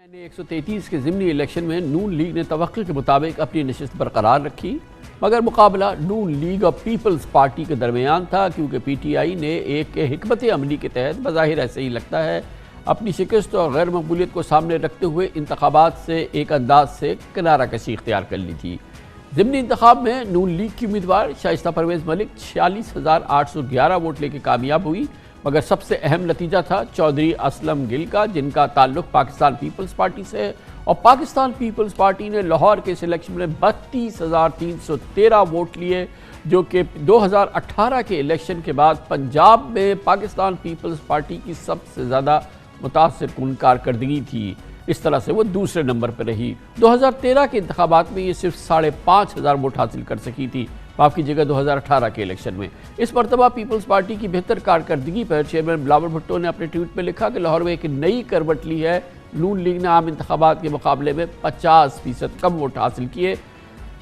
133 کے ضمنی الیکشن میں نون لیگ نے توقع کے مطابق اپنی نشست برقرار رکھی، مگر مقابلہ نون لیگ اور پیپلز پارٹی کے درمیان تھا، کیونکہ پی ٹی آئی نے ایک حکمت عملی کے تحت بظاہر ایسے ہی لگتا ہے اپنی شکست اور غیر مقبولیت کو سامنے رکھتے ہوئے انتخابات سے ایک انداز سے کنارہ کشی اختیار کر لی تھی۔ ضمنی انتخاب میں نون لیگ کی امیدوار شائستہ پرویز ملک 46,811 ووٹ لے کے کامیاب ہوئی، مگر سب سے اہم نتیجہ تھا چودھری اسلم گل کا، جن کا تعلق پاکستان پیپلز پارٹی سے ہے، اور پاکستان پیپلز پارٹی نے لاہور کے سلیکشن میں 32,313 ووٹ لیے، جو کہ 2018 کے الیکشن کے بعد پنجاب میں پاکستان پیپلز پارٹی کی سب سے زیادہ متاثر کن کارکردگی تھی۔ اس طرح سے وہ دوسرے نمبر پر رہی۔ 2013 کے انتخابات میں یہ صرف 5,500 ووٹ حاصل کر سکی تھی، معاف کیجیے گا 2018 کے الیکشن میں۔ اس مرتبہ پیپلز پارٹی کی بہتر کارکردگی پر چیئرمین بلاول بھٹو نے اپنے ٹویٹ میں لکھا کہ لاہور میں ایک نئی کروٹ لی ہے، نون لیگ نے عام انتخابات کے مقابلے میں 50% کم ووٹ حاصل کیے۔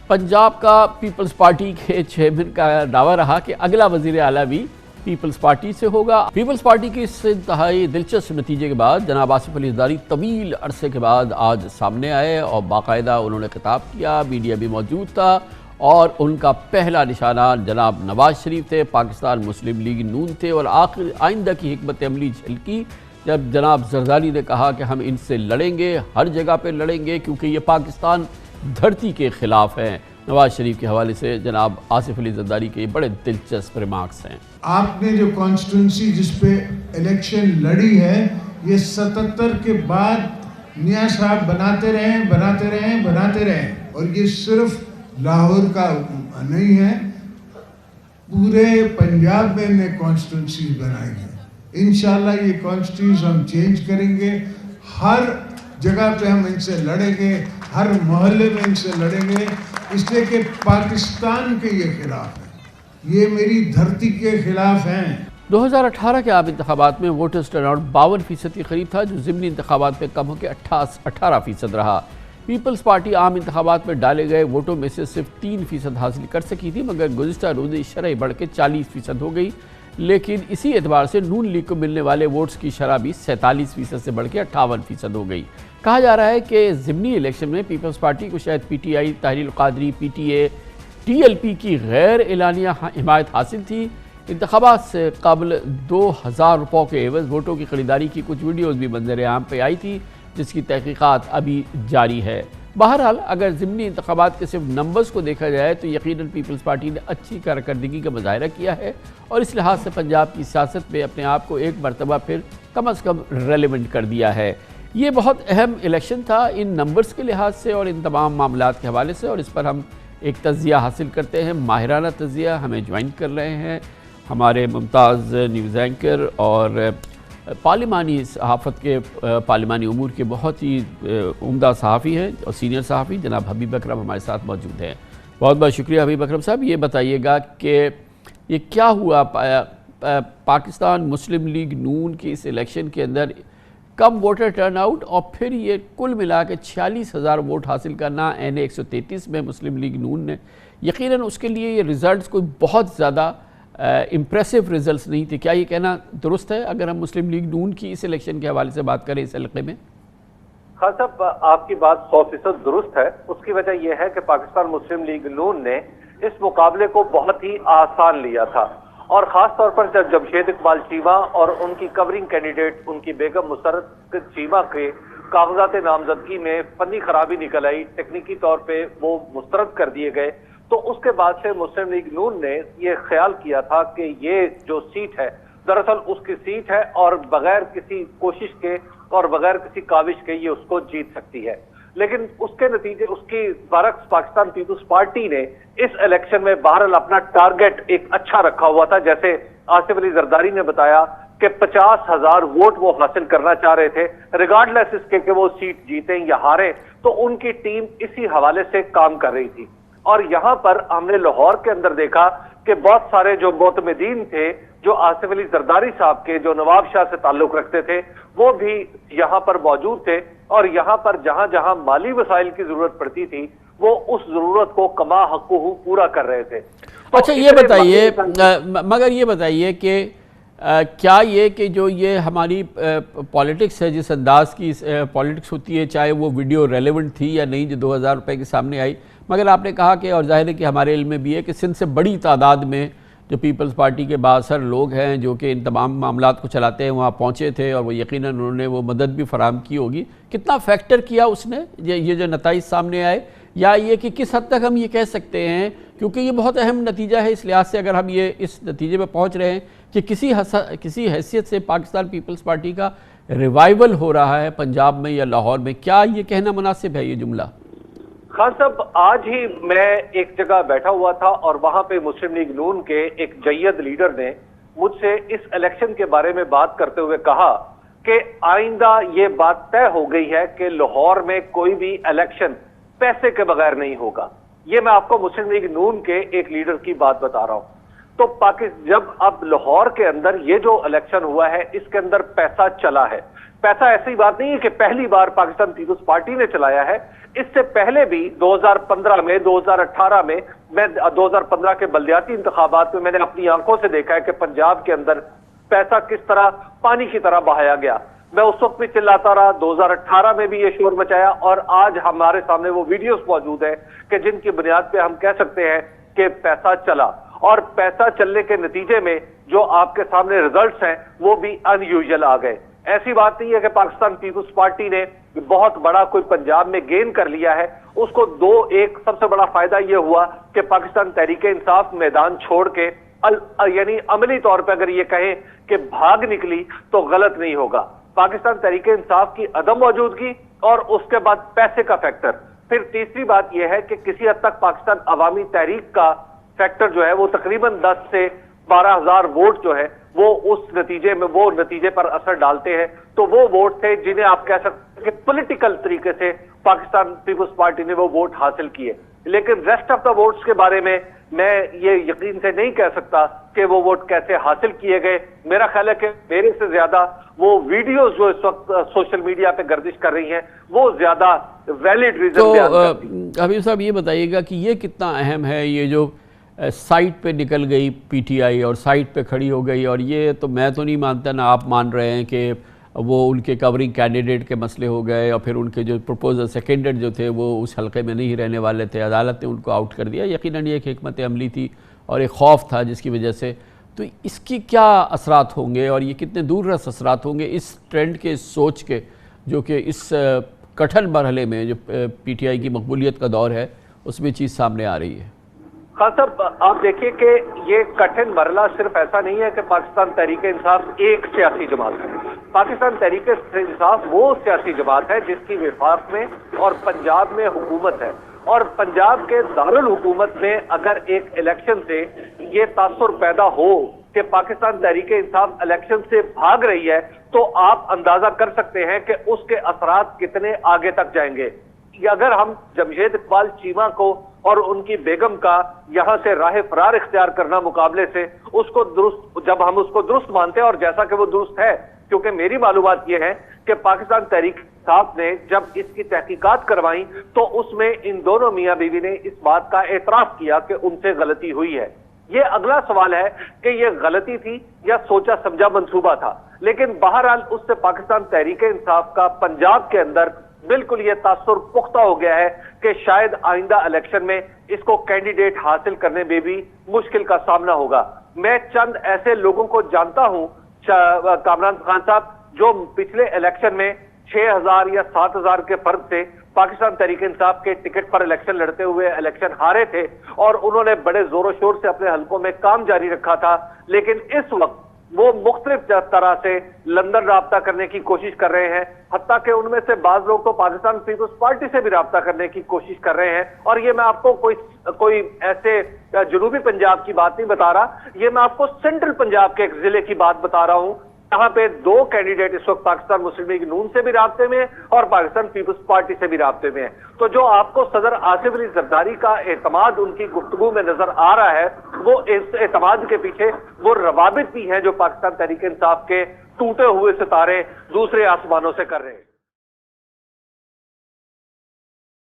پنجاب کا پیپلز پارٹی کے چیئرمین کا دعویٰ رہا کہ اگلا وزیر اعلیٰ بھی پیپلز پارٹی سے ہوگا۔ پیپلز پارٹی کے اس انتہائی دلچسپ نتیجے کے بعد جناب آصف علی زرداری طویل عرصے کے بعد آج سامنے آئے اور باقاعدہ انہوں نے خطاب کیا، میڈیا بھی موجود تھا، اور ان کا پہلا نشانہ جناب نواز شریف تھے، پاکستان مسلم لیگ نون تھے، اور آئندہ کی حکمت عملی جھلکی جب جناب زرداری نے کہا کہ ہم ان سے لڑیں گے، ہر جگہ پہ لڑیں گے، کیونکہ یہ پاکستان دھرتی کے خلاف ہیں۔ نواز شریف کے حوالے سے جناب آصف علی زرداری کے بڑے دلچسپ ریمارکس ہیں۔ آپ نے جو کانسٹیٹوئنسی جس پہ الیکشن لڑی ہے، یہ 77 کے بعد میاں صاحب بناتے رہے، اور یہ صرف لاہور کا نہیں ہے، پورے پنجاب میں نے کانسٹیٹوئنسی بنائی ہے۔ انشاءاللہ یہ کانسٹیٹیوشن ہم چینج کریں گے، ہر جگہ پہ ہم ان سے لڑیں گے، ہر محلے میں ان سے لڑیں گے، اس لیے کہ پاکستان کے یہ خلاف ہے، یہ میری دھرتی کے خلاف ہیں۔ 2018 کے عام انتخابات میں ووٹرز ٹرن آؤٹ 52% کے قریب تھا، جو ضمنی انتخابات میں کم ہو کے 18% رہا۔ پیپلز پارٹی عام انتخابات میں ڈالے گئے ووٹوں میں سے صرف 3% حاصل کر سکی تھی، مگر گزشتہ روز شرح بڑھ کے 40% ہو گئی، لیکن اسی اعتبار سے نون لیگ کو ملنے والے ووٹس کی شرح بھی 47% سے بڑھ کے 58% ہو گئی۔ کہا جا رہا ہے کہ ضمنی الیکشن میں پیپلز پارٹی کو شاید پی ٹی آئی، تحریک القادری، P T A, T L P کی غیر اعلانیہ حمایت حاصل تھی۔ انتخابات سے قبل 2,000 روپوں کے عوض ووٹوں کی خریداری کی کچھ ویڈیوز بھی منظر عام پہ آئی تھی، جس کی تحقیقات ابھی جاری ہے۔ بہرحال اگر ضمنی انتخابات کے صرف نمبرز کو دیکھا جائے تو یقیناً پیپلز پارٹی نے اچھی کارکردگی کا مظاہرہ کیا ہے، اور اس لحاظ سے پنجاب کی سیاست میں اپنے آپ کو ایک مرتبہ پھر کم از کم ریلیونٹ کر دیا ہے۔ یہ بہت اہم الیکشن تھا ان نمبرز کے لحاظ سے اور ان تمام معاملات کے حوالے سے، اور اس پر ہم ایک تجزیہ حاصل کرتے ہیں، ماہرانہ تجزیہ۔ ہمیں جوائن کر رہے ہیں ہمارے ممتاز نیوز اینکر اور پارلیمانی صحافت کے پارلیمانی امور کے بہت ہی عمدہ صحافی ہیں اور سینئر صحافی جناب حبیب اکرم ہمارے ساتھ موجود ہیں۔ بہت بہت شکریہ حبیب اکرم صاحب۔ یہ بتائیے گا کہ یہ کیا ہوا پاکستان مسلم لیگ نون کی اس الیکشن کے اندر کم ووٹر ٹرن آؤٹ، اور پھر یہ کل ملا کے 46,000 ووٹ حاصل کرنا این 133 میں مسلم لیگ نون نے، یقیناً اس کے لیے یہ ریزلٹس کوئی بہت زیادہ امپریسو ریزلٹس نہیں تھے۔ کیا یہ کہنا درست ہے اگر ہم مسلم لیگ نون کی اس الیکشن کے حوالے سے بات کریں اس علاقے میں؟ خان صاحب، آپ کی بات 100% درست ہے۔ اس کی وجہ یہ ہے کہ پاکستان مسلم لیگ نون نے اس مقابلے کو بہت ہی آسان لیا تھا، اور خاص طور پر جب جمشید اقبال چیمہ اور ان کی کورنگ کینڈیڈیٹ ان کی بیگم مسرت چیمہ کے کاغذات نامزدگی میں فنی خرابی نکل آئی، تکنیکی طور پہ وہ مسترد کر دیے گئے، تو اس کے بعد سے مسلم لیگ نون نے یہ خیال کیا تھا کہ یہ جو سیٹ ہے دراصل اس کی سیٹ ہے، اور بغیر کسی کوشش کے اور بغیر کسی کاوش کے یہ اس کو جیت سکتی ہے۔ لیکن اس کے نتیجے اس کی برعکس پاکستان پیپلز پارٹی نے اس الیکشن میں بہرحال اپنا ٹارگٹ ایک اچھا رکھا ہوا تھا، جیسے آصف علی زرداری نے بتایا کہ 50,000 ووٹ وہ حاصل کرنا چاہ رہے تھے، ریگارڈلیس اس کے کہ وہ سیٹ جیتیں یا ہاریں، تو ان کی ٹیم اسی حوالے سے کام کر رہی تھی۔ اور یہاں پر ہم نے لاہور کے اندر دیکھا کہ بہت سارے جو معتمدین تھے، جو آصف علی زرداری صاحب کے جو نواب شاہ سے تعلق رکھتے تھے، وہ بھی یہاں پر موجود تھے، اور یہاں پر جہاں جہاں مالی وسائل کی ضرورت پڑتی تھی وہ اس ضرورت کو کما حقہ پورا کر رہے تھے۔ اچھا یہ بتائیے، مگر یہ بتائیے کہ کیا یہ کہ جو یہ ہماری پالیٹکس ہے، جس انداز کی پالیٹکس ہوتی ہے، چاہے وہ ویڈیو ریلیونٹ تھی یا نہیں جو 2000 روپے کے سامنے آئی، مگر آپ نے کہا کہ اور ظاہر ہے کہ ہمارے علم میں بھی ہے کہ سندھ سے بڑی تعداد میں جو پیپلز پارٹی کے بااثر لوگ ہیں جو کہ ان تمام معاملات کو چلاتے ہیں وہاں پہنچے تھے، اور وہ یقیناً انہوں نے وہ مدد بھی فراہم کی ہوگی. کتنا فیکٹر کیا اس نے یہ جو نتائج سامنے آئے، یا یہ کہ کس حد تک ہم یہ کہہ سکتے ہیں، کیونکہ یہ بہت اہم نتیجہ ہے اس لحاظ سے، اگر ہم یہ اس نتیجے پہ پہنچ رہے ہیں کہ کسی حیثیت سے پاکستان پیپلز پارٹی کا ریوائیول ہو رہا ہے پنجاب میں یا لاہور میں، کیا یہ کہنا مناسب ہے یہ جملہ؟ خان صاحب، آج ہی میں ایک جگہ بیٹھا ہوا تھا اور وہاں پہ مسلم لیگ نون کے ایک جید لیڈر نے مجھ سے اس الیکشن کے بارے میں بات کرتے ہوئے کہا کہ آئندہ یہ بات طے ہو گئی ہے کہ لاہور میں کوئی بھی الیکشن پیسے کے بغیر نہیں ہوگا. یہ میں آپ کو مسلم لیگ نون کے ایک لیڈر کی بات بتا رہا ہوں. تو جب اب لاہور کے اندر یہ جو الیکشن ہوا ہے اس کے اندر پیسہ چلا ہے. پیسہ ایسی بات نہیں ہے کہ پہلی بار پاکستان پیپلز پارٹی نے چلایا ہے، اس سے پہلے بھی 2015 میں 2018 میں 2015 کے بلدیاتی انتخابات میں نے اپنی آنکھوں سے دیکھا ہے کہ پنجاب کے اندر پیسہ کس طرح پانی کی طرح بہایا گیا. میں اس وقت بھی چلاتا رہا، 2018 میں بھی یہ شور مچایا، اور آج ہمارے سامنے وہ ویڈیوز موجود ہیں کہ جن کی بنیاد پہ ہم کہہ سکتے ہیں کہ پیسہ چلا. اور پیسہ چلنے کے نتیجے میں جو آپ کے سامنے ریزلٹس ہیں وہ بھی ان یوزل آ گئے. ایسی بات نہیں ہے کہ پاکستان پیپلز پارٹی نے بہت بڑا کوئی پنجاب میں گین کر لیا ہے. اس کو ایک سب سے بڑا فائدہ یہ ہوا کہ پاکستان تحریک انصاف میدان چھوڑ کے یعنی عملی طور پہ اگر یہ کہیں کہ بھاگ نکلی تو غلط نہیں ہوگا. پاکستان تحریک انصاف کی عدم موجودگی اور اس کے بعد پیسے کا فیکٹر. پھر تیسری بات یہ ہے کہ کسی حد تک پاکستان عوامی تحریک کا فیکٹر جو ہے وہ تقریباً 10 سے 12,000 ووٹ جو ہے وہ اس نتیجے پر اثر ڈالتے ہیں. تو وہ ووٹ تھے جنہیں آپ کہہ سکتے ہیں کہ پولیٹیکل طریقے سے پاکستان پیپلز پارٹی نے وہ ووٹ حاصل کیے. لیکن ریسٹ آف دا ووٹس کے بارے میں یہ یقین سے نہیں کہہ سکتا کہ وہ ووٹ کیسے حاصل کیے گئے. میرا خیال ہے کہ میرے سے زیادہ وہ ویڈیوز جو اس وقت سوشل میڈیا پہ گردش کر رہی ہیں وہ زیادہ ویلڈ ریزن بیان کرتی ہیں. تو حبیب صاحب یہ بتائیے گا کہ یہ کتنا اہم ہے، یہ جو سائٹ پہ نکل گئی پی ٹی آئی اور سائٹ پہ کھڑی ہو گئی، اور یہ تو میں تو نہیں مانتا، نہ آپ مان رہے ہیں کہ وہ ان کے کورنگ کینڈیڈیٹ کے مسئلے ہو گئے، اور پھر ان کے جو پروپوزر سیکنڈڈ جو تھے وہ اس حلقے میں نہیں رہنے والے تھے، عدالت نے ان کو آؤٹ کر دیا. یقیناً یہ ایک حکمت عملی تھی اور ایک خوف تھا جس کی وجہ سے. تو اس کی کیا اثرات ہوں گے اور یہ کتنے دور رس اثرات ہوں گے اس ٹرینڈ کے، اس سوچ کے، جو کہ اس کٹھن مرحلے میں جو پی ٹی آئی کی مقبولیت کا دور ہے اس میں چیز سامنے آ رہی ہے؟ خان صاحب، آپ دیکھیے کہ یہ کٹھن مرحلہ صرف ایسا نہیں ہے کہ پاکستان تحریک انصاف ایک سیاسی جماعت ہے. پاکستان تحریک انصاف وہ سیاسی جماعت ہے جس کی وفاق میں اور پنجاب میں حکومت ہے. اور پنجاب کے دارالحکومت میں اگر ایک الیکشن سے یہ تاثر پیدا ہو کہ پاکستان تحریک انصاف الیکشن سے بھاگ رہی ہے تو آپ اندازہ کر سکتے ہیں کہ اس کے اثرات کتنے آگے تک جائیں گے. اگر ہم جمشید اقبال چیمہ کو اور ان کی بیگم کا یہاں سے راہ فرار اختیار کرنا مقابلے سے جب ہم اس کو درست مانتے ہیں، اور جیسا کہ وہ درست ہے، کیونکہ میری معلومات یہ ہے کہ پاکستان تحریک انصاف نے جب اس کی تحقیقات کروائیں تو اس میں ان دونوں میاں بیوی نے اس بات کا اعتراف کیا کہ ان سے غلطی ہوئی ہے. یہ اگلا سوال ہے کہ یہ غلطی تھی یا سوچا سمجھا منصوبہ تھا. لیکن بہرحال اس سے پاکستان تحریک انصاف کا پنجاب کے اندر بالکل یہ تاثر پختہ ہو گیا ہے کہ شاید آئندہ الیکشن میں اس کو کینڈیڈیٹ حاصل کرنے میں بھی مشکل کا سامنا ہوگا. میں چند ایسے لوگوں کو جانتا ہوں، کامران خان صاحب، جو پچھلے الیکشن میں 6,000 یا 7,000 کے فرق سے پاکستان تحریک انصاف کے ٹکٹ پر الیکشن لڑتے ہوئے الیکشن ہارے تھے، اور انہوں نے بڑے زور و شور سے اپنے حلقوں میں کام جاری رکھا تھا. لیکن اس وقت وہ مختلف طرح سے لندن رابطہ کرنے کی کوشش کر رہے ہیں، حتیٰ کہ ان میں سے بعض لوگ تو پاکستان پیپلز پارٹی سے بھی رابطہ کرنے کی کوشش کر رہے ہیں. اور یہ میں آپ کو کوئی ایسے جنوبی پنجاب کی بات نہیں بتا رہا، یہ میں آپ کو سینٹرل پنجاب کے ایک ضلع کی بات بتا رہا ہوں، جہاں پہ 2 کینڈیڈیٹ اس وقت پاکستان مسلم لیگ نون سے بھی رابطے میں اور پاکستان پیپلز پارٹی سے بھی رابطے میں ہیں. تو جو آپ کو صدر آصف علی زرداری کا اعتماد ان کی گفتگو میں نظر آ رہا ہے، وہ اس اعتماد کے پیچھے وہ روابط بھی ہیں جو پاکستان تحریک انصاف کے ٹوٹے ہوئے ستارے دوسرے آسمانوں سے کر رہے ہیں.